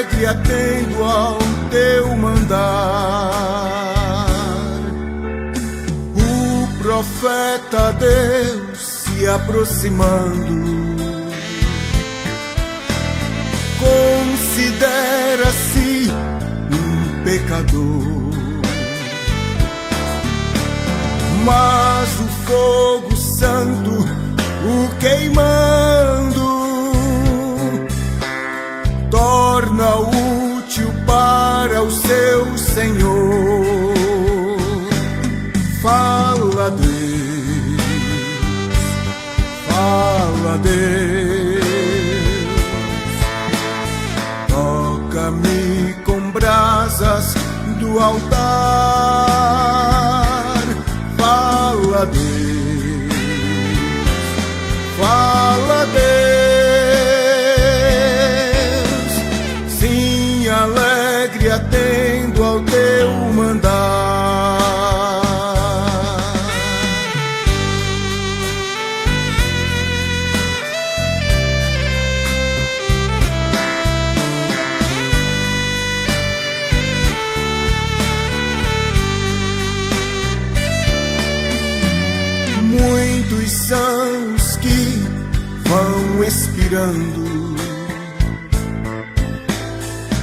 alegre atendo ao teu mandar. O profeta Deus se aproximando considera-se um pecador, mas o fogo santo o queimando torna útil para o seu Senhor. Fala Deus, fala Deus, toca-me com brasas do altar. Fala Deus, fala Deus, sim, alegre atendo ao teu mandar. Muitos são os que vão expirando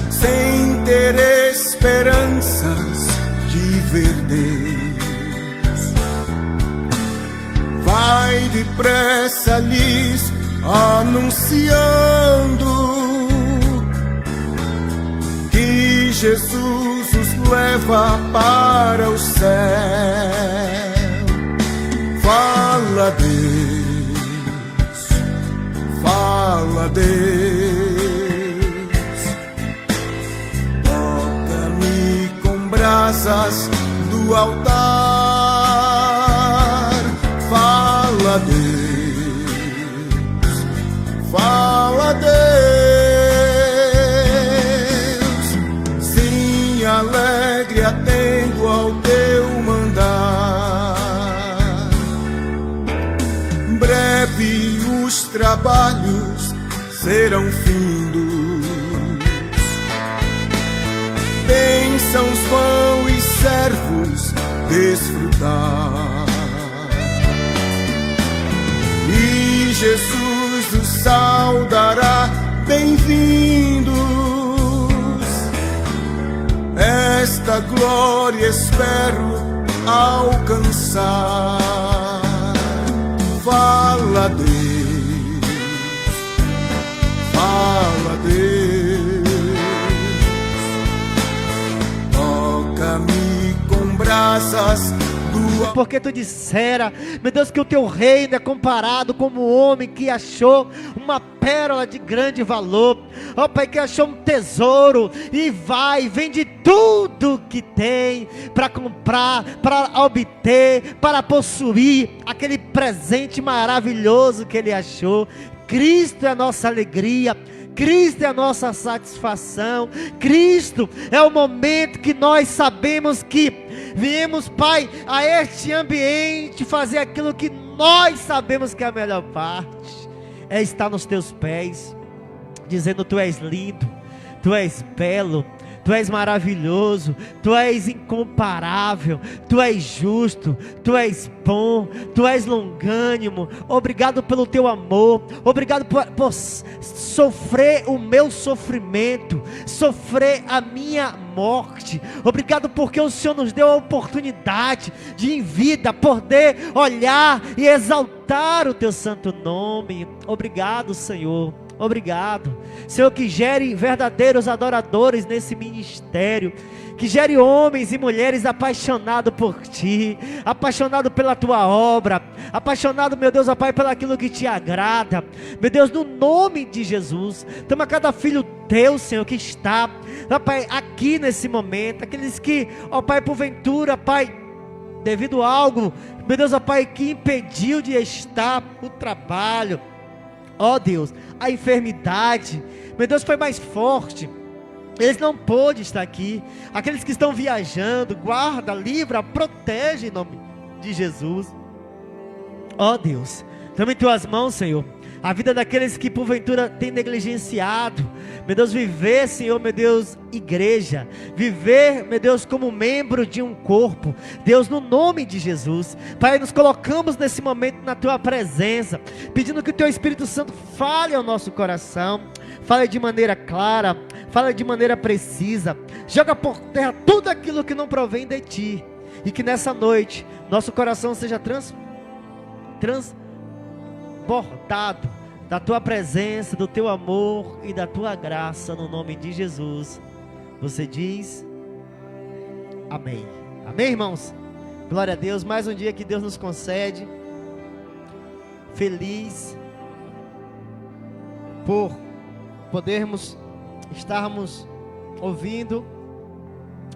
sem ter esperanças de ver Deus. Vai depressa lhes anunciando que Jesus os leva para o céu. Fala Deus, fala Deus, toca-me com brasas do altar. Fala Deus, fala Deus, sim, alegre atendo ao teu mandar. Breve os trabalhos serão findos, bênçãos vão os servos desfrutar, e Jesus os saudará, bem-vindos. Esta glória espero alcançar. Fala Deus, fala Deus, toca-me com brasas do... Porque tu dissera, meu Deus, que o teu reino é comparado como um homem que achou uma pérola de grande valor, ó Pai, que achou um tesouro e vende tudo que tem para comprar, para obter, para possuir aquele presente maravilhoso que ele achou. Cristo é a nossa alegria, Cristo é a nossa satisfação, Cristo é o momento que nós sabemos que viemos, Pai, a este ambiente fazer aquilo que nós sabemos que é a melhor parte, é estar nos teus pés, dizendo: tu és lindo, tu és belo, tu és maravilhoso, tu és incomparável, tu és justo, tu és bom, tu és longânimo. Obrigado pelo teu amor, obrigado por sofrer o meu sofrimento, sofrer a minha morte. Obrigado porque o Senhor nos deu a oportunidade de em vida poder olhar e exaltar o teu santo nome. Obrigado, Senhor. Obrigado, Senhor, que gere verdadeiros adoradores nesse ministério, que gere homens e mulheres apaixonados por Ti, apaixonados pela Tua obra, apaixonados, meu Deus, ó Pai, pelo aquilo que Te agrada. Meu Deus, no nome de Jesus, toma cada filho Teu, Senhor, que está, ó Pai, aqui nesse momento, aqueles que, ó Pai, porventura, Pai, devido a algo, meu Deus, ó Pai, que impediu de estar o trabalho, ó Deus, a enfermidade, meu Deus, foi mais forte, eles não pôde estar aqui. Aqueles que estão viajando, guarda, livra, protege em nome de Jesus. Ó Deus, Toma em tuas mãos, Senhor, a vida daqueles que porventura têm negligenciado, meu Deus, viver, Senhor, meu Deus, igreja, viver, meu Deus, como membro de um corpo, Deus, no nome de Jesus. Pai, nos colocamos nesse momento na tua presença, pedindo que o teu Espírito Santo fale ao nosso coração, fale de maneira clara, fale de maneira precisa, joga por terra tudo aquilo que não provém de ti, e que nessa noite, nosso coração seja transbordado da tua presença, do teu amor e da tua graça, no nome de Jesus. Você diz amém. Amém, irmãos? Glória a Deus, mais um dia que Deus nos concede. Feliz por podermos estarmos ouvindo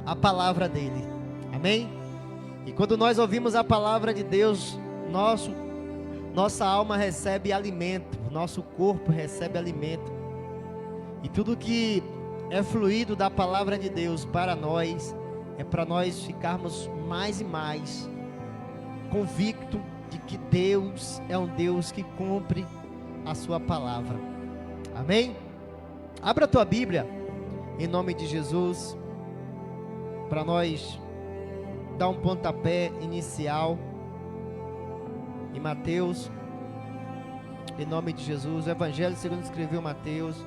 a palavra dele. Amém? E quando nós ouvimos a palavra de Deus, nossa alma recebe alimento, nosso corpo recebe alimento, e tudo que é fluído da palavra de Deus para nós, é para nós ficarmos mais e mais convictos de que Deus é um Deus que cumpre a sua palavra. Amém? Abra a tua Bíblia, em nome de Jesus, para nós dar um pontapé inicial em Mateus, em nome de Jesus, o Evangelho segundo escreveu Mateus.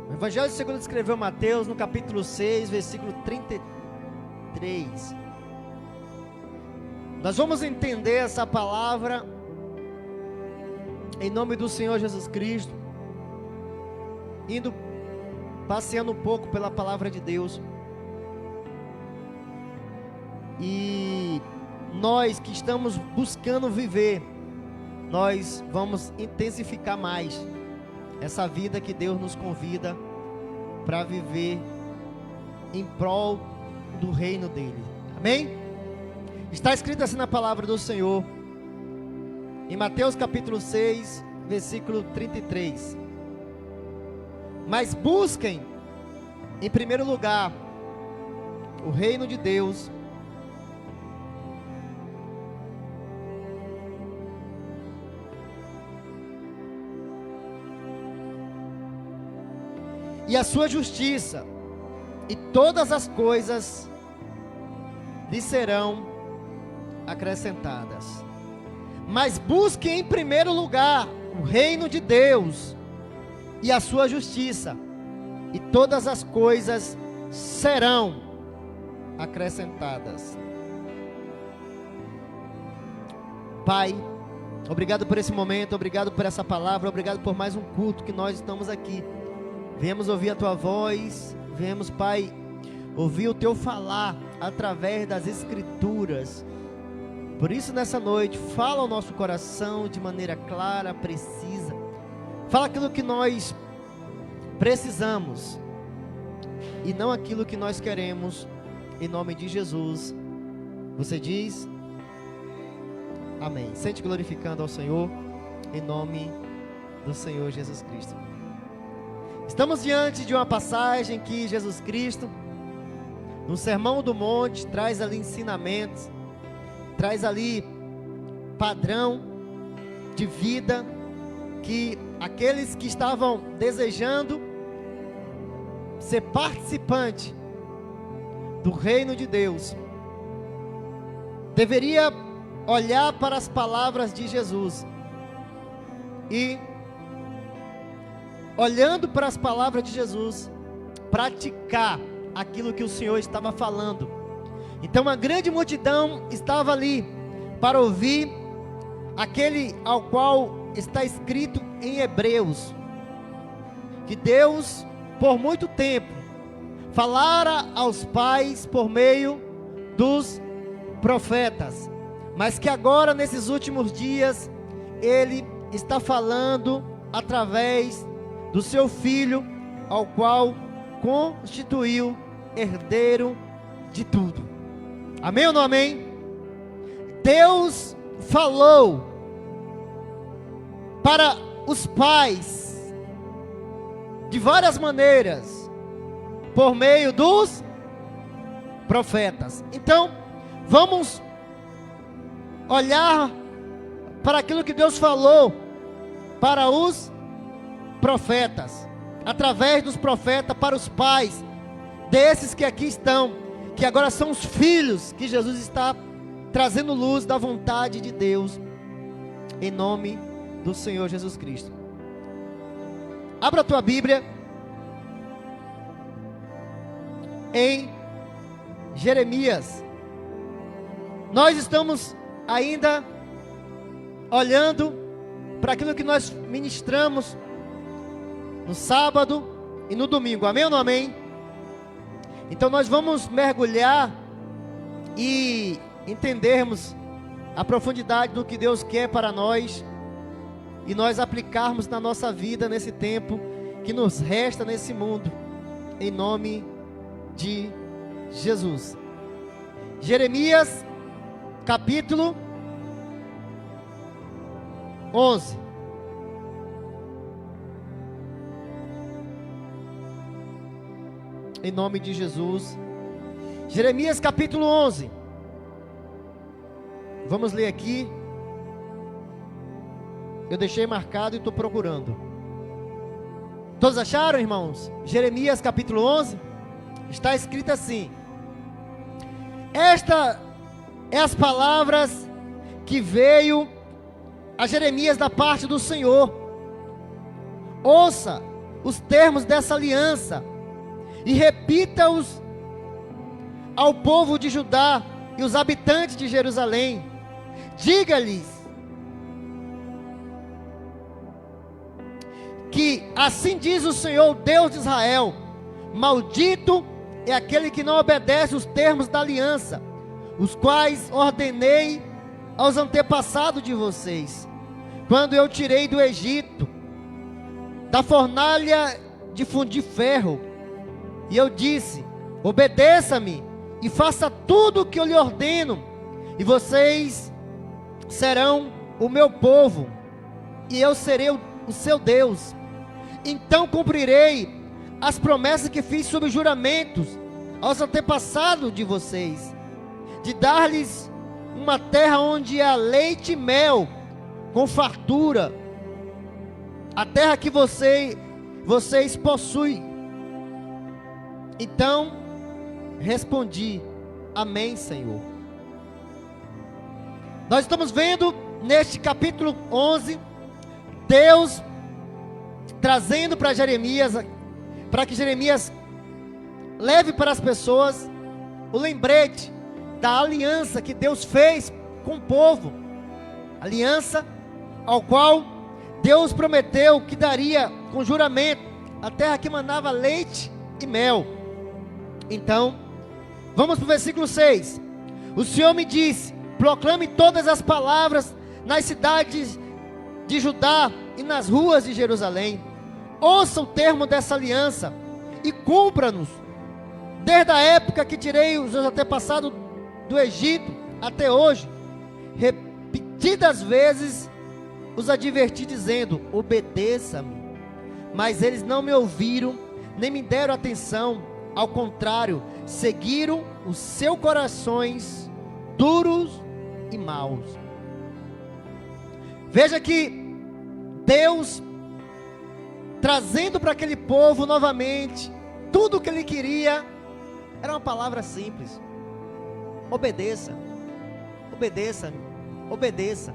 O Evangelho segundo escreveu Mateus, no capítulo 6, versículo 33. Nós vamos entender essa palavra em nome do Senhor Jesus Cristo, passeando um pouco pela palavra de Deus. E nós que estamos buscando viver, nós vamos intensificar mais essa vida que Deus nos convida para viver em prol do reino dele. Amém? Está escrito assim na palavra do Senhor, em Mateus capítulo 6, versículo 33. Mas busquem, em primeiro lugar, o reino de Deus e a sua justiça, e todas as coisas lhe serão acrescentadas. Mas busquem em primeiro lugar o reino de Deus e a sua justiça, e todas as coisas serão acrescentadas. Pai, obrigado por esse momento, obrigado por essa palavra, obrigado por mais um culto que nós estamos aqui. Viemos ouvir a tua voz, viemos, Pai, ouvir o teu falar através das Escrituras. Por isso, nessa noite, fala ao nosso coração de maneira clara, precisa. Fala aquilo que nós precisamos e não aquilo que nós queremos, em nome de Jesus. Você diz amém. Sente glorificando ao Senhor, em nome do Senhor Jesus Cristo. Estamos diante de uma passagem que Jesus Cristo, no Sermão do Monte, traz ali ensinamentos, traz ali padrão de vida que aqueles que estavam desejando ser participante do reino de Deus deveria olhar para as palavras de Jesus e, olhando para as palavras de Jesus, praticar aquilo que o Senhor estava falando. Então uma grande multidão estava ali para ouvir aquele ao qual está escrito em Hebreus, que Deus por muito tempo falara aos pais por meio dos profetas, mas que agora nesses últimos dias Ele está falando através do seu Filho, ao qual constituiu herdeiro de tudo. Amém ou não amém? Deus falou para os pais de várias maneiras, por meio dos profetas. Então, vamos olhar para aquilo que Deus falou para os profetas, através dos profetas, para os pais desses que aqui estão, que agora são os filhos que Jesus está trazendo luz da vontade de Deus, em nome do Senhor Jesus Cristo. Abra a tua Bíblia em Jeremias. Nós estamos ainda olhando para aquilo que nós ministramos no sábado e no domingo, amém ou não amém? Então nós vamos mergulhar e entendermos a profundidade do que Deus quer para nós e nós aplicarmos na nossa vida nesse tempo que nos resta nesse mundo, em nome de Jesus. Jeremias capítulo 11. Em nome de Jesus. Jeremias capítulo 11. Vamos ler aqui. Eu deixei marcado e estou procurando. Todos acharam, irmãos? Jeremias capítulo 11. Está escrito assim: esta é as palavras que veio a Jeremias da parte do Senhor. Ouça os termos dessa aliança e repita-os ao povo de Judá e os habitantes de Jerusalém. Diga-lhes que assim diz o Senhor, Deus de Israel: maldito é aquele que não obedece os termos da aliança, os quais ordenei aos antepassados de vocês, quando eu tirei do Egito, da fornalha de fundir ferro. E eu disse: obedeça-me e faça tudo o que eu lhe ordeno, e vocês serão o meu povo, e eu serei o seu Deus. Então cumprirei as promessas que fiz sob juramentos aos antepassados de vocês, de dar-lhes uma terra onde há leite e mel, com fartura, a terra que vocês possuem. Então respondi: amém, Senhor. Nós estamos vendo neste capítulo 11, Deus trazendo para Jeremias, para que Jeremias leve para as pessoas o lembrete da aliança que Deus fez com o povo, aliança ao qual Deus prometeu que daria com juramento a terra que manava leite e mel. Então, vamos para o versículo 6. O Senhor me disse: proclame todas as palavras nas cidades de Judá e nas ruas de Jerusalém. Ouça o termo dessa aliança e cumpra-nos. Desde a época que tirei os antepassados do Egito até hoje, repetidas vezes os adverti dizendo: obedeça-me. Mas eles não me ouviram, nem me deram atenção. Ao contrário, seguiram os seus corações duros e maus. Veja que Deus trazendo para aquele povo novamente tudo o que ele queria era uma palavra simples: obedeça, obedeça-me, obedeça,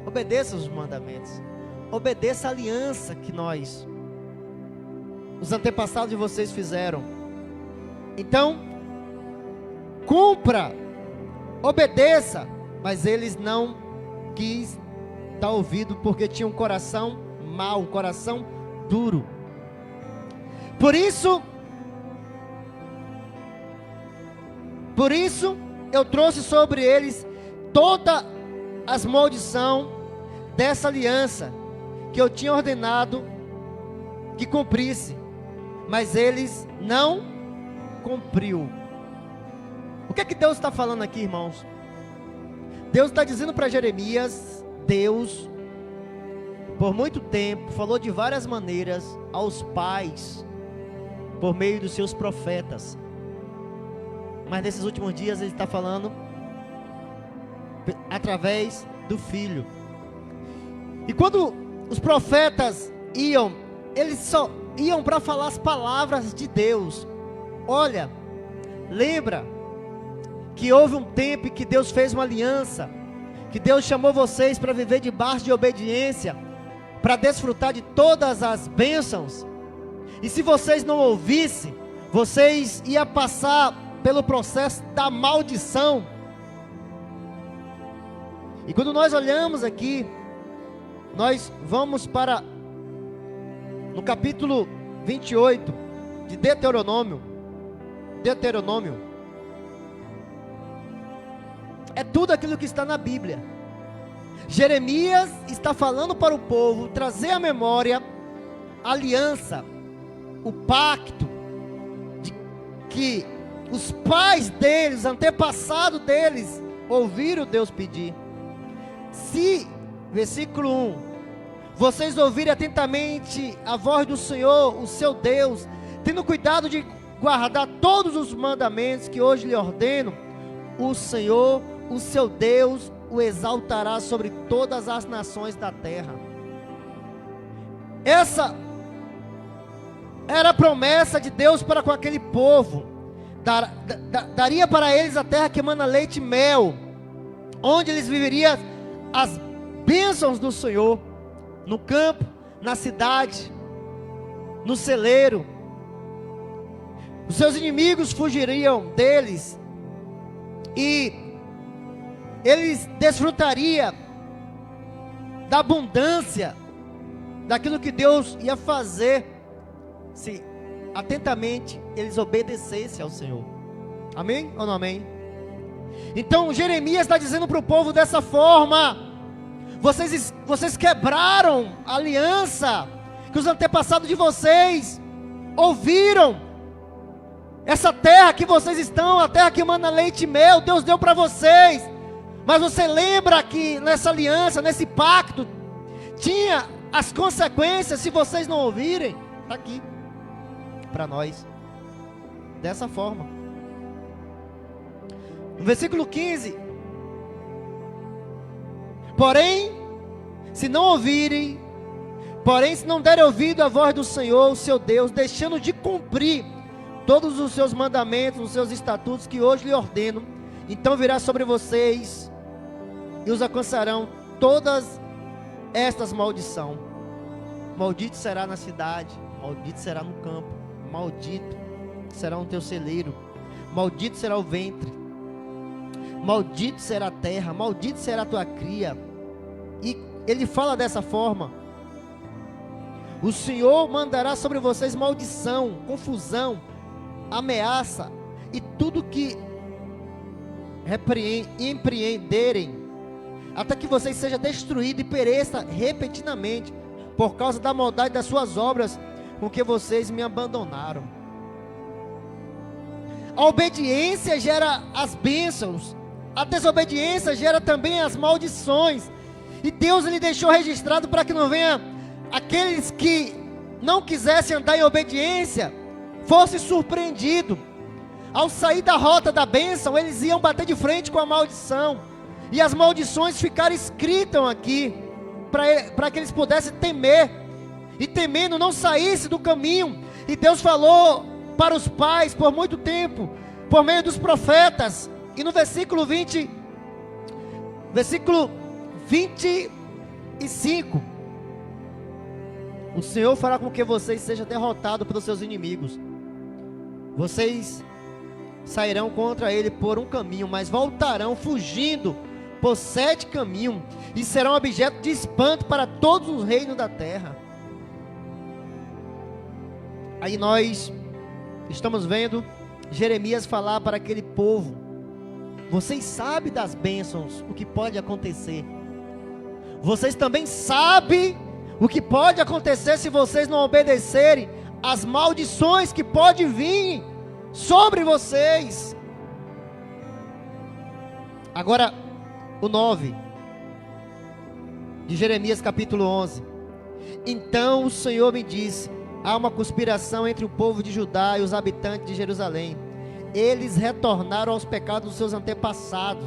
obedeça os mandamentos, obedeça a aliança que os antepassados de vocês fizeram. Então, cumpra, obedeça. Mas eles não quis dar ouvido, porque tinham um coração mau, um coração duro. Por isso eu trouxe sobre eles toda as maldição dessa aliança que eu tinha ordenado que cumprisse, mas eles não cumpriu. O que é que Deus está falando aqui, irmãos? Deus está dizendo para Jeremias, Deus por muito tempo, falou de várias maneiras aos pais, por meio dos seus profetas. Mas nesses últimos dias ele está falando através do Filho. E quando os profetas iam, eles só iam para falar as palavras de Deus. Olha, lembra que houve um tempo em que Deus fez uma aliança, que Deus chamou vocês para viver debaixo de obediência, para desfrutar de todas as bênçãos. E se vocês não ouvissem, vocês iam passar pelo processo da maldição. E quando nós olhamos aqui, nós vamos para no capítulo 28 de Deuteronômio. É tudo aquilo que está na Bíblia. Jeremias está falando para o povo trazer à memória a aliança, o pacto de que os pais deles, antepassados deles, ouviram Deus pedir. Se, versículo 1, vocês ouvirem atentamente a voz do Senhor, o seu Deus, tendo cuidado de guardar todos os mandamentos que hoje lhe ordeno, o Senhor, o seu Deus, o exaltará sobre todas as nações da terra. Essa era a promessa de Deus para com aquele povo. Daria para eles a terra que emana leite e mel, onde eles viveriam as bênçãos do Senhor, no campo, na cidade, no celeiro. Os seus inimigos fugiriam deles, e eles desfrutariam da abundância, daquilo que Deus ia fazer, se atentamente eles obedecessem ao Senhor. Amém ou não amém? Então Jeremias está dizendo para o povo dessa forma: vocês quebraram a aliança que os antepassados de vocês ouviram. Essa terra que vocês estão, a terra que manda leite e mel, Deus deu para vocês. Mas você lembra que nessa aliança, nesse pacto, tinha as consequências se vocês não ouvirem? Está aqui para nós, dessa forma. No versículo 15: porém, se não derem ouvido à voz do Senhor, o seu Deus, deixando de cumprir todos os seus mandamentos, os seus estatutos que hoje lhe ordeno, então virá sobre vocês e os alcançarão todas estas maldições. Maldito será na cidade, maldito será no campo, maldito será no teu celeiro, maldito será o ventre, maldito será a terra, maldito será a tua cria. E ele fala dessa forma: o Senhor mandará sobre vocês maldição, confusão, ameaça, e tudo que empreenderem, até que vocês sejam destruídos e pereça repentinamente, por causa da maldade das suas obras, com que vocês me abandonaram. A obediência gera as bênçãos, a desobediência gera também as maldições. E Deus ele deixou registrado para que não venha aqueles que não quisessem andar em obediência, fosse surpreendido. Ao sair da rota da bênção, eles iam bater de frente com a maldição, e as maldições ficaram escritas aqui, para que eles pudessem temer, e temendo não saísse do caminho. E Deus falou para os pais por muito tempo, por meio dos profetas. E no versículo 25, o Senhor fará com que vocês sejam derrotados pelos seus inimigos. Vocês sairão contra ele por um caminho, mas voltarão fugindo por 7 caminhos, e serão objeto de espanto para todos os reinos da terra. Aí nós estamos vendo Jeremias falar para aquele povo: vocês sabem das bênçãos, o que pode acontecer. Vocês também sabem o que pode acontecer se vocês não obedecerem, as maldições que podem vir sobre vocês. Agora, o 9 de Jeremias capítulo 11. Então o Senhor me disse: há uma conspiração entre o povo de Judá e os habitantes de Jerusalém. Eles retornaram aos pecados dos seus antepassados,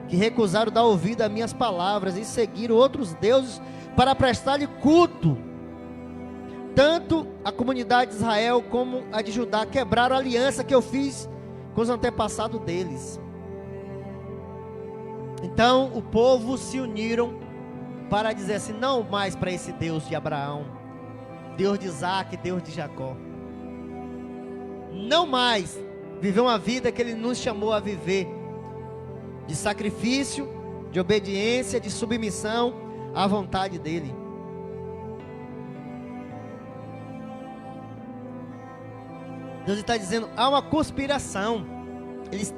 que recusaram dar ouvido a minhas palavras e seguiram outros deuses para prestar-lhe culto. Tanto a comunidade de Israel como a de Judá quebraram a aliança que eu fiz com os antepassados deles. Então o povo se uniram para dizer assim: não mais para esse Deus de Abraão, Deus de Isaac, Deus de Jacó. Não mais viver uma vida que Ele nos chamou a viver, de sacrifício, de obediência, de submissão à vontade dEle. Deus está dizendo: há uma conspiração. Eles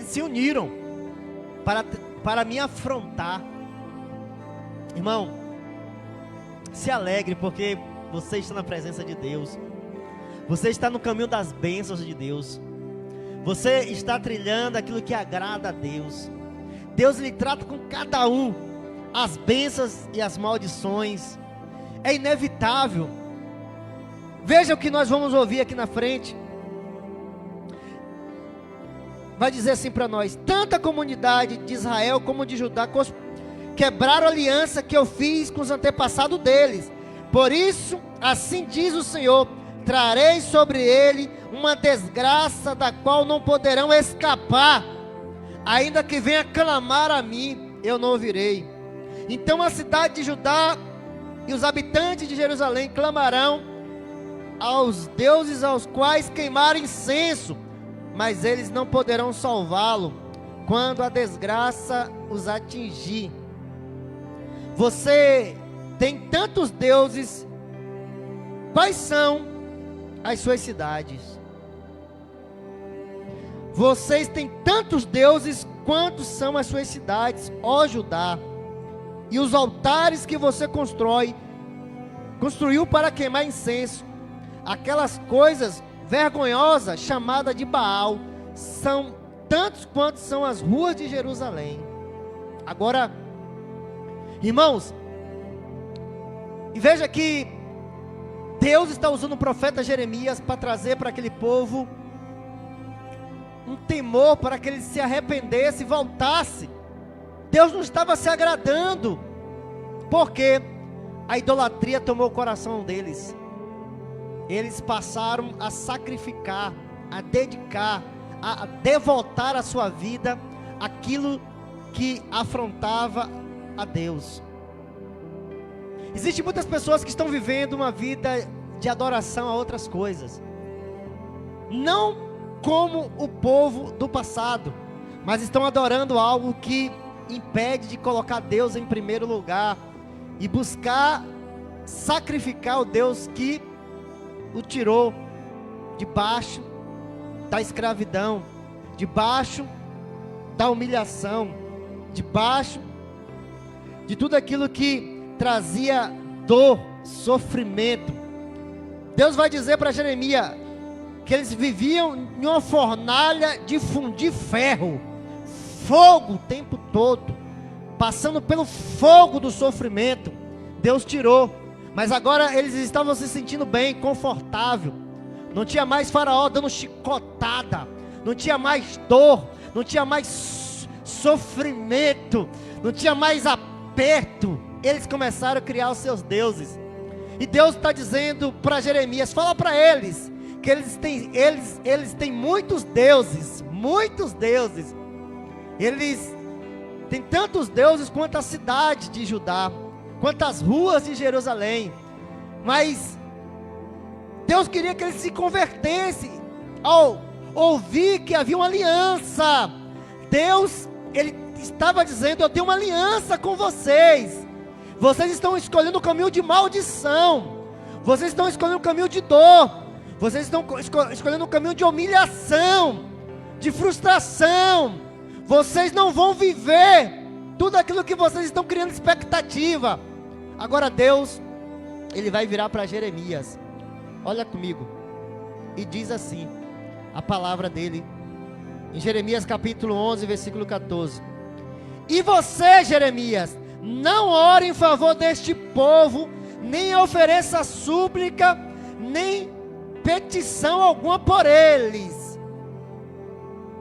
se uniram para me afrontar. Irmão, se alegre, porque você está na presença de Deus. Você está no caminho das bênçãos de Deus. Você está trilhando aquilo que agrada a Deus. Deus lhe trata com cada um as bênçãos e as maldições. É inevitável. Veja o que nós vamos ouvir aqui na frente. Vai dizer assim para nós: tanto a comunidade de Israel como de Judá quebraram a aliança que eu fiz com os antepassados deles. Por isso, assim diz o Senhor: trarei sobre ele uma desgraça da qual não poderão escapar. Ainda que venha clamar a mim, eu não ouvirei. Então a cidade de Judá e os habitantes de Jerusalém clamarão aos deuses aos quais queimaram incenso, mas eles não poderão salvá-lo quando a desgraça os atingir. Você tem tantos deuses. Quais são as suas cidades? Vocês têm tantos deuses quantos são as suas cidades, ó Judá. E os altares que você construiu para queimar incenso, aquelas coisas vergonhosas chamadas de Baal, são tantos quantos são as ruas de Jerusalém. Agora, irmãos, e veja que Deus está usando o profeta Jeremias para trazer para aquele povo um temor, para que ele se arrependesse e voltasse. Deus não estava se agradando, porque a idolatria tomou o coração deles. Eles passaram a sacrificar, a dedicar, a devotar a sua vida àquilo que afrontava a Deus. Existem muitas pessoas que estão vivendo uma vida de adoração a outras coisas, não como o povo do passado, mas estão adorando algo que impede de colocar Deus em primeiro lugar e buscar sacrificar o Deus que o tirou debaixo da escravidão, debaixo da humilhação, debaixo de tudo aquilo que trazia dor, sofrimento. Deus vai dizer para Jeremias que eles viviam em uma fornalha de fundir ferro, fogo o tempo todo, passando pelo fogo do sofrimento. Deus tirou, mas agora eles estavam se sentindo bem, confortável. Não tinha mais Faraó dando chicotada, não tinha mais dor, não tinha mais sofrimento, não tinha mais aperto. Eles começaram a criar os seus deuses. E Deus está dizendo para Jeremias: fala para eles que eles têm muitos deuses, muitos deuses. Eles têm tantos deuses quanto a cidade de Judá, quanto as ruas de Jerusalém. Mas Deus queria que eles se convertessem ao ouvir que havia uma aliança. Deus, Ele estava dizendo: eu tenho uma aliança com vocês. Vocês estão escolhendo o caminho de maldição, vocês estão escolhendo o caminho de dor, vocês estão escolhendo o caminho de humilhação, de frustração. Vocês não vão viver tudo aquilo que vocês estão criando expectativa. Agora Deus, Ele vai virar para Jeremias. Olha comigo, e diz assim a palavra dele, em Jeremias capítulo 11, versículo 14: e você, Jeremias, não ore em favor deste povo, nem ofereça súplica, nem petição alguma por eles,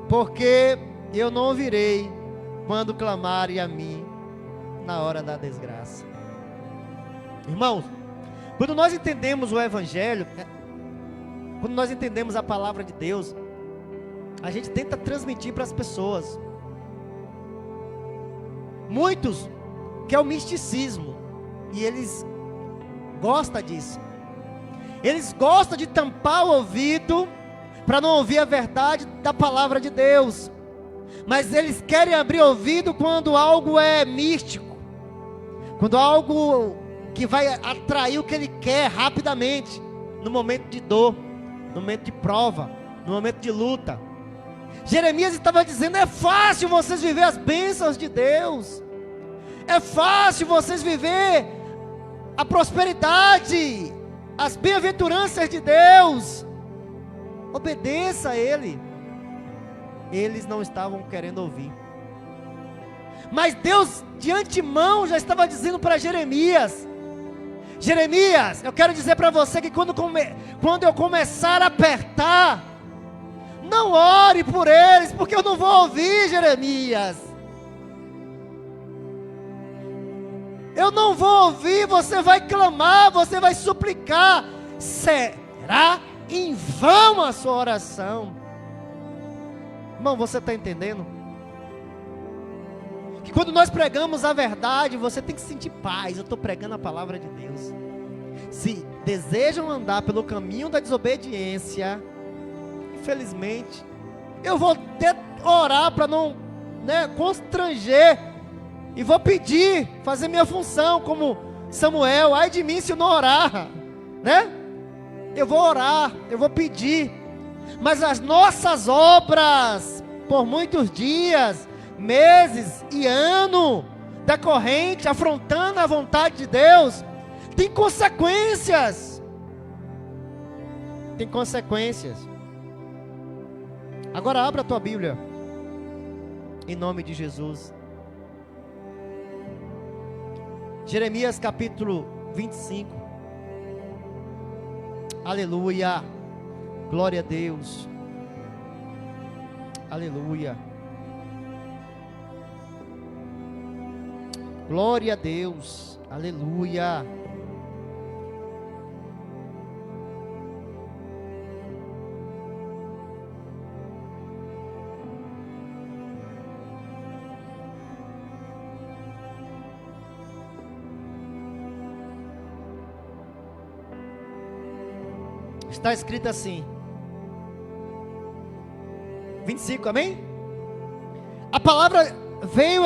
porque eu não ouvirei quando clamarem a mim na hora da desgraça. Irmãos, quando nós entendemos o Evangelho, quando nós entendemos a palavra de Deus, a gente tenta transmitir para as pessoas. Muitos querem o misticismo, e eles gostam disso. Eles gostam de tampar o ouvido para não ouvir a verdade da palavra de Deus. Mas eles querem abrir o ouvido quando algo é místico, quando algo que vai atrair o que ele quer rapidamente, no momento de dor, no momento de prova, no momento de luta. Jeremias estava dizendo: é fácil vocês viver as bênçãos de Deus, é fácil vocês viver a prosperidade, as bem-aventuranças de Deus, obedeça a Ele. Eles não estavam querendo ouvir, mas Deus de antemão já estava dizendo para Jeremias: Jeremias, eu quero dizer para você que quando eu começar a apertar, não ore por eles, porque eu não vou ouvir, Jeremias. Eu não vou ouvir, você vai clamar, você vai suplicar. Será em vão a sua oração. Irmão, você está entendendo? Que quando nós pregamos a verdade, você tem que sentir paz. Eu estou pregando a palavra de Deus. Se desejam andar pelo caminho da desobediência, infelizmente, eu vou ter que orar para não, constranger, e vou pedir, fazer minha função como Samuel. Ai de mim se eu não orar, eu vou orar, eu vou pedir, mas as nossas obras, por muitos dias, meses e ano decorrente, afrontando a vontade de Deus, tem consequências. Tem consequências. Agora abra a tua Bíblia, em nome de Jesus. Jeremias capítulo 25. Aleluia. Glória a Deus. Aleluia. Glória a Deus. Aleluia. Está escrito assim, 25, amém? A palavra veio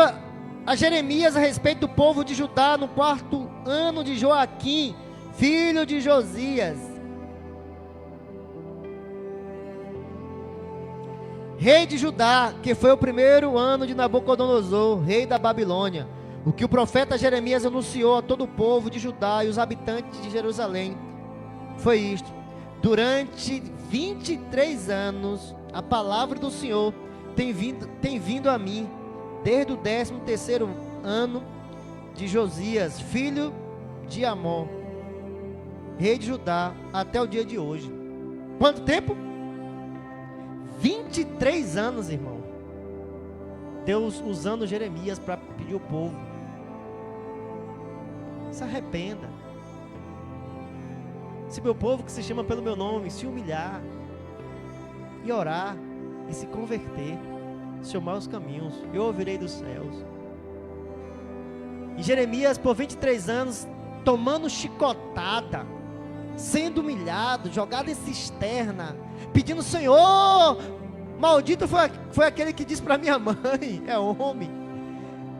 a Jeremias a respeito do povo de Judá no 4º ano de Joaquim, filho de Josias, rei de Judá, que foi o 1º ano de Nabucodonosor, rei da Babilônia. O que o profeta Jeremias anunciou a todo o povo de Judá e os habitantes de Jerusalém foi isto: durante 23 anos, a palavra do Senhor tem vindo a mim, desde o 13º ano de Josias, filho de Amon, rei de Judá, até o dia de hoje. Quanto tempo? 23 anos, irmão. Deus usando Jeremias para pedir ao povo: se arrependa. Se meu povo, que se chama pelo meu nome, se humilhar e orar e se converter, se amar os caminhos, eu ouvirei dos céus. E Jeremias, por 23 anos, tomando chicotada, sendo humilhado, jogado em cisterna, pedindo: Senhor, maldito foi aquele que disse para minha mãe, é homem,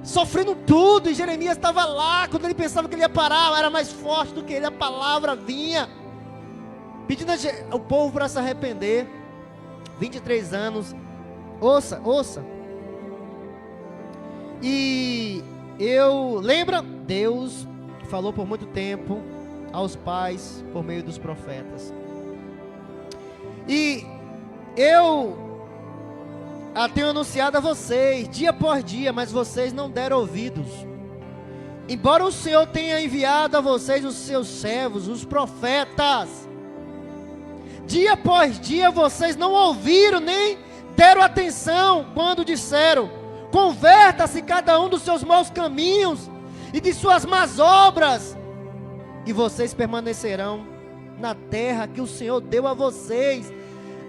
sofrendo tudo. E Jeremias estava lá, quando ele pensava que ele ia parar, era mais forte do que ele, a palavra vinha, pedindo ao povo para se arrepender. 23 anos, ouça. E lembra, Deus falou por muito tempo aos pais por meio dos profetas. E eu a tenho anunciado a vocês dia por dia, mas vocês não deram ouvidos. embora o Senhor tenha enviado a vocês os seus servos, os profetas, dia após dia vocês não ouviram nem deram atenção quando disseram: converta-se cada um dos seus maus caminhos e de suas más obras, e vocês permanecerão na terra que o Senhor deu a vocês,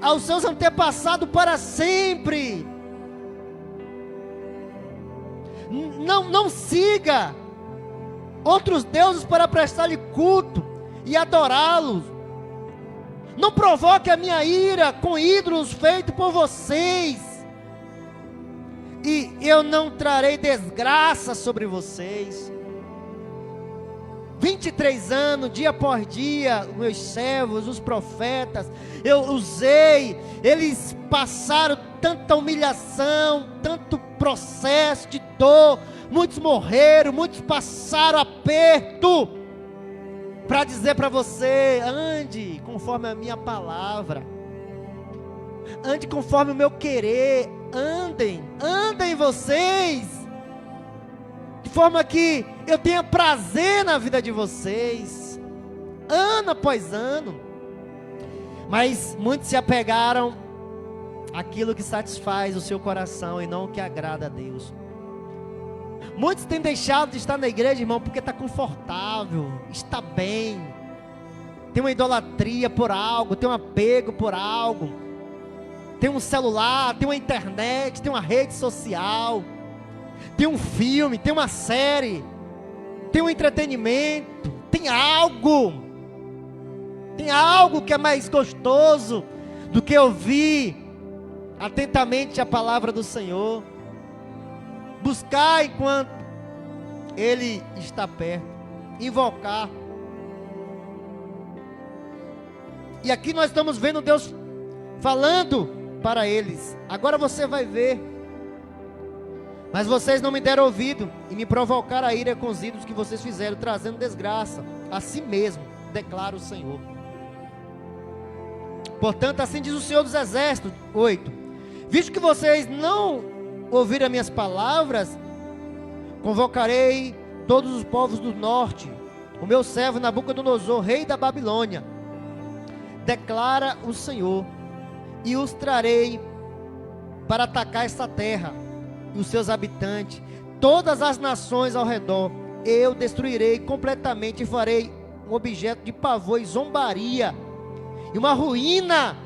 aos seus antepassados para sempre. Não siga outros deuses para prestar-lhe culto e adorá-los. Não provoque a minha ira com ídolos feitos por vocês, e eu não trarei desgraça sobre vocês. 23 anos, dia por dia, meus servos, os profetas, eu usei, eles passaram tanta humilhação, tanto processo de dor, muitos morreram, muitos passaram aperto, para dizer para você: ande conforme a minha palavra, ande conforme o meu querer, andem vocês, de forma que eu tenha prazer na vida de vocês, ano após ano. Mas muitos se apegaram àquilo que satisfaz o seu coração e não o que agrada a Deus. Muitos têm deixado de estar na igreja, irmão, porque está confortável, está bem, tem uma idolatria por algo, tem um apego por algo, tem um celular, tem uma internet, tem uma rede social, tem um filme, tem uma série, tem um entretenimento, tem algo que é mais gostoso do que ouvir atentamente a palavra do Senhor. Buscar enquanto Ele está perto, invocar. E aqui nós estamos vendo Deus falando para eles: agora você vai ver, mas vocês não me deram ouvido e me provocaram a ira com os ídolos que vocês fizeram, trazendo desgraça a si mesmo, declara o Senhor. Portanto, assim diz o Senhor dos Exércitos. 8. Visto que vocês não ouviram as minhas palavras, convocarei todos os povos do norte, o meu servo Nabucodonosor, rei da Babilônia, declara o Senhor, e os trarei para atacar esta terra e os seus habitantes, todas as nações ao redor. Eu destruirei completamente e farei um objeto de pavor e zombaria, e uma ruína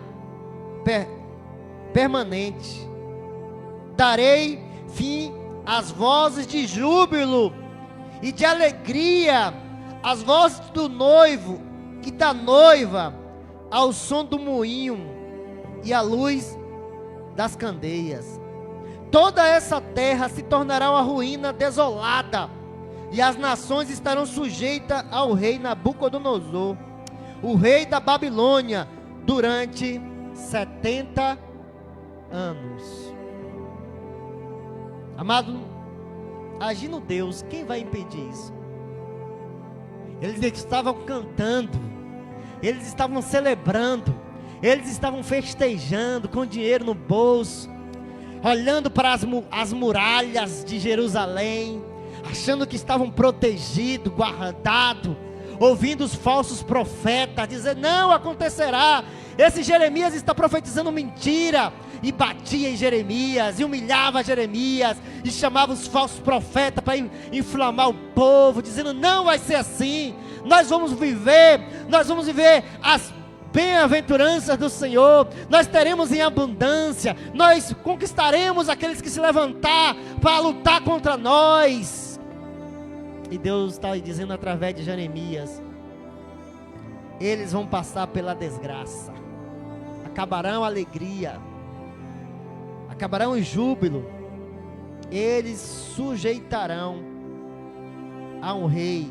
permanente. Darei fim às vozes de júbilo e de alegria, as vozes do noivo e da noiva, ao som do moinho e à luz das candeias. Toda essa terra se tornará uma ruína desolada, e as nações estarão sujeitas ao rei Nabucodonosor, o rei da Babilônia, durante 70 anos. Amado, agindo Deus, quem vai impedir isso? Eles estavam cantando, eles estavam celebrando, eles estavam festejando com dinheiro no bolso, olhando para as muralhas de Jerusalém, achando que estavam protegidos, guardados, ouvindo os falsos profetas dizer: não acontecerá, esse Jeremias está profetizando mentira. E batia em Jeremias, e humilhava Jeremias, e chamava os falsos profetas para inflamar o povo, dizendo: não vai ser assim, nós vamos viver as bem-aventuranças do Senhor, nós teremos em abundância, nós conquistaremos aqueles que se levantar para lutar contra nós. E Deus está dizendo através de Jeremias: eles vão passar pela desgraça, acabarão a alegria, acabarão o júbilo, eles sujeitarão a um rei.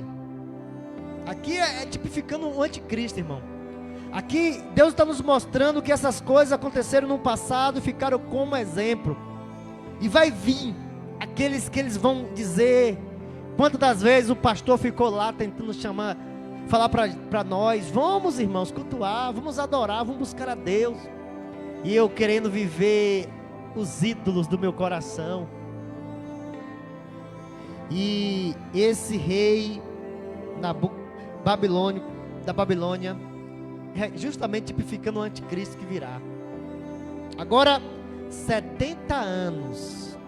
Aqui é tipificando um anticristo, irmão. Aqui Deus está nos mostrando que essas coisas aconteceram no passado e ficaram como exemplo, e vai vir aqueles que eles vão dizer. Quantas das vezes o pastor ficou lá tentando falar para nós: vamos, irmãos, cultuar, vamos adorar, vamos buscar a Deus, e eu querendo viver os ídolos do meu coração. E esse rei da Babilônia, justamente tipificando o anticristo que virá. Agora, 70 anos.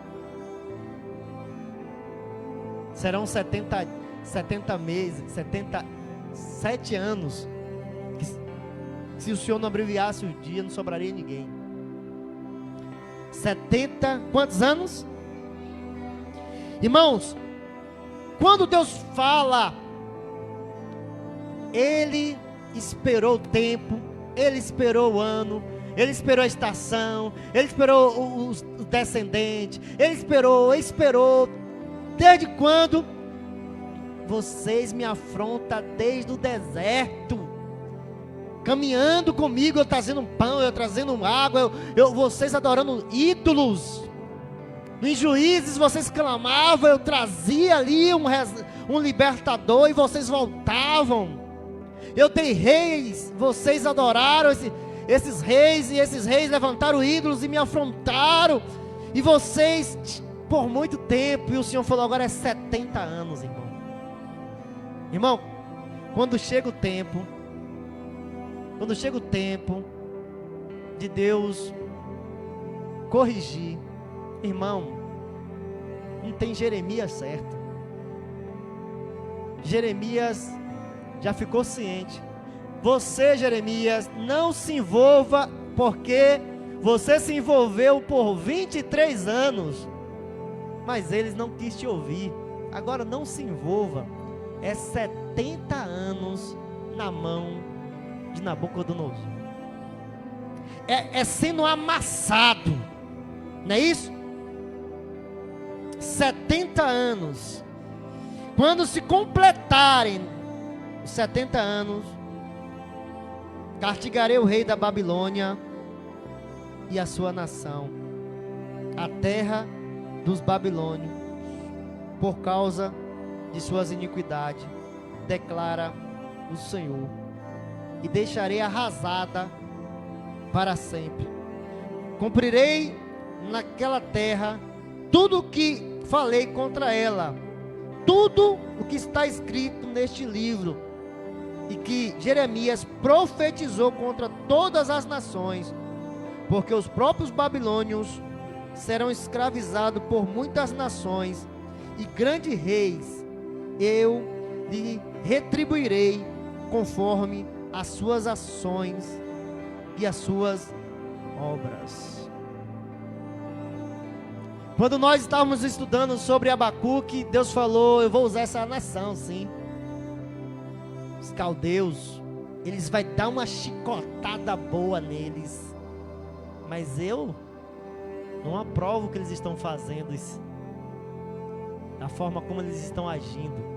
Serão 70 meses, 77 anos. Se o Senhor não abreviasse o dia, não sobraria ninguém. 70, quantos anos? Irmãos, quando Deus fala, Ele esperou o tempo, Ele esperou o ano, Ele esperou a estação, Ele esperou os descendentes, Ele esperou. Desde quando? Vocês me afrontam desde o deserto, caminhando comigo, eu trazendo pão, eu trazendo água, vocês adorando ídolos. Em Juízes vocês clamavam, eu trazia ali um libertador e vocês voltavam. Eu dei reis, vocês adoraram esses reis, e esses reis levantaram ídolos e me afrontaram. E vocês, por muito tempo, e o Senhor falou, agora é 70 anos, irmão. Irmão, quando chega o tempo de Deus corrigir, irmão, não tem Jeremias certo. Jeremias já ficou ciente. Você, Jeremias, não se envolva, porque você se envolveu por 23 anos, mas eles não quis te ouvir. Agora não se envolva. É 70 anos na mão de Nabucodonosor. É sendo amassado, não é isso? 70 anos. Quando se completarem os 70 anos, castigarei o rei da Babilônia e a sua nação, a terra dos babilônios, por causa de suas iniquidades, declara o Senhor, e deixarei arrasada para sempre. Cumprirei naquela terra tudo o que falei contra ela, tudo o que está escrito neste livro, e que Jeremias profetizou contra todas as nações, porque os próprios babilônios serão escravizados por muitas nações, e grandes reis eu lhe retribuirei conforme as suas ações e as suas obras. Quando nós estávamos estudando sobre Abacuque, Deus falou, eu vou usar essa nação, sim. Os caldeus, eles vão dar uma chicotada boa neles, mas eu não aprovo o que eles estão fazendo, da forma como eles estão agindo.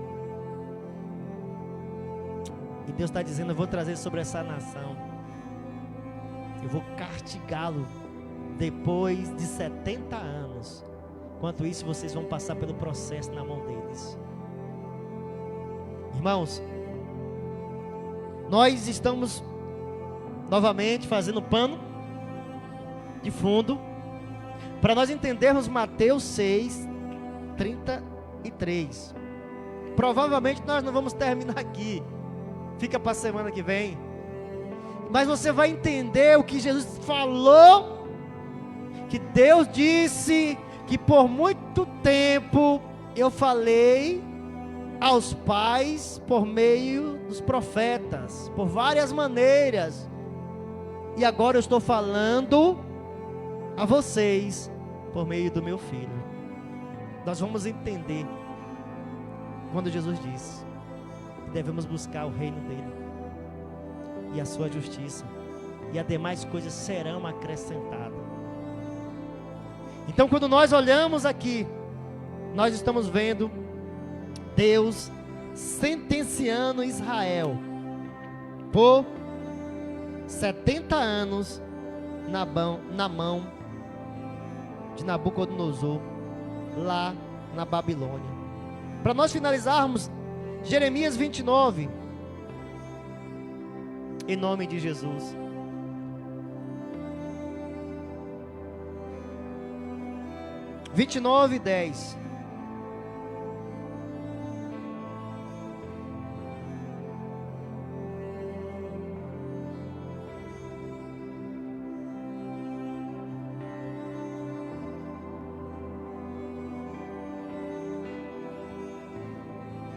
E Deus está dizendo, eu vou trazer sobre essa nação, eu vou castigá-lo depois de 70 anos. Enquanto isso, vocês vão passar pelo processo na mão deles. Irmãos, nós estamos novamente fazendo pano de fundo para nós entendermos Mateus 6, 33. Provavelmente nós não vamos terminar aqui, fica para a semana que vem, mas você vai entender o que Jesus falou, que Deus disse que por muito tempo eu falei aos pais por meio dos profetas, por várias maneiras, e agora eu estou falando a vocês por meio do meu filho. Nós vamos entender quando Jesus disse que devemos buscar o reino dele e a sua justiça, e as demais coisas serão acrescentadas. Então, quando nós olhamos aqui, nós estamos vendo Deus sentenciando Israel por 70 anos na mão de Nabucodonosor, lá na Babilônia. Para nós finalizarmos, Jeremias 29, em nome de Jesus. (29:10)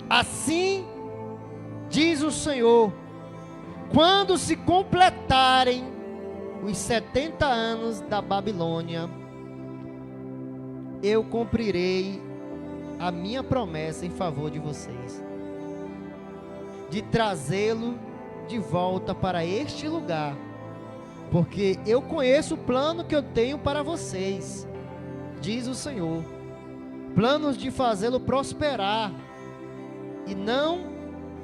Assim diz o Senhor: quando se completarem os 70 anos da Babilônia, eu cumprirei a minha promessa em favor de vocês, de trazê-lo de volta para este lugar, porque eu conheço o plano que eu tenho para vocês, diz o Senhor, planos de fazê-lo prosperar e não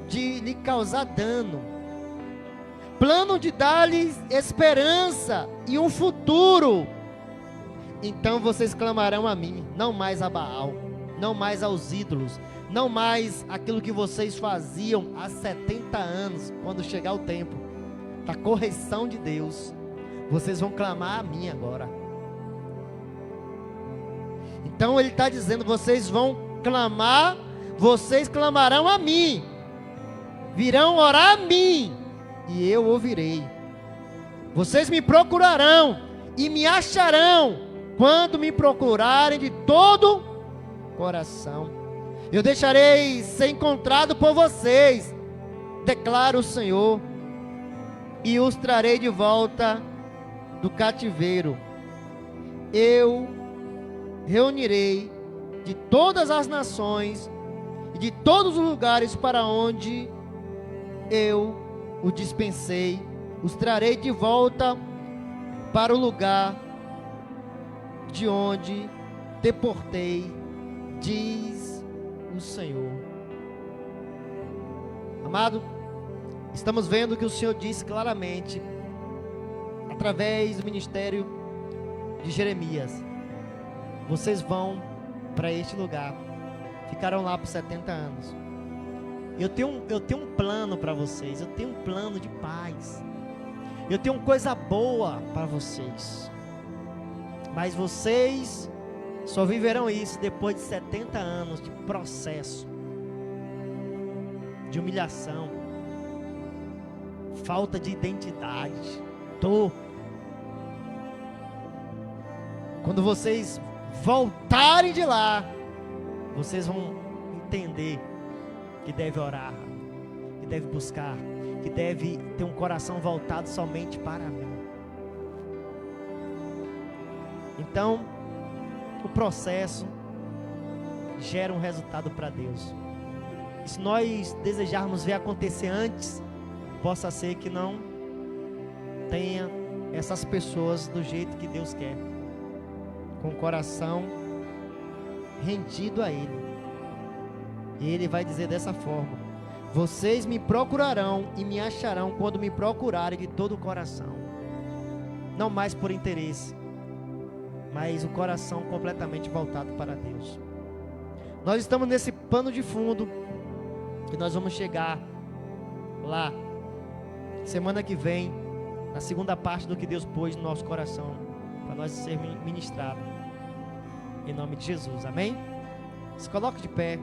de lhe causar dano, plano de dar-lhes esperança e um futuro. Então vocês clamarão a mim, não mais a Baal, não mais aos ídolos, não mais aquilo que vocês faziam há 70 anos, quando chegar o tempo da correção de Deus. Vocês vão clamar a mim agora. Então ele está dizendo: vocês vão clamar, vocês clamarão a mim, virão orar a mim, e eu ouvirei. Vocês me procurarão e me acharão, quando me procurarem de todo coração. Eu deixarei ser encontrado por vocês, declara o Senhor, e os trarei de volta do cativeiro. Eu reunirei de todas as nações e de todos os lugares para onde eu o dispensei, os trarei de volta para o lugar de onde deportei, diz o Senhor. Amado, estamos vendo que o Senhor disse claramente, através do ministério de Jeremias: vocês vão para este lugar, ficarão lá por 70 anos. Eu tenho um plano para vocês, eu tenho um plano de paz, eu tenho coisa boa para vocês, mas vocês só viverão isso depois de 70 anos de processo, de humilhação, falta de identidade, dor. Quando vocês voltarem de lá, vocês vão entender que deve orar, que deve buscar, que deve ter um coração voltado somente para mim. Então, o processo gera um resultado para Deus. E se nós desejarmos ver acontecer antes, possa ser que não tenha essas pessoas do jeito que Deus quer, com o coração rendido a Ele. E Ele vai dizer dessa forma: vocês me procurarão e me acharão quando me procurarem de todo o coração, não mais por interesse, mas o coração completamente voltado para Deus. Nós estamos nesse pano de fundo, que nós vamos chegar lá semana que vem, na segunda parte do que Deus pôs no nosso coração, para nós ser ministrado, em nome de Jesus, amém? Se coloque de pé.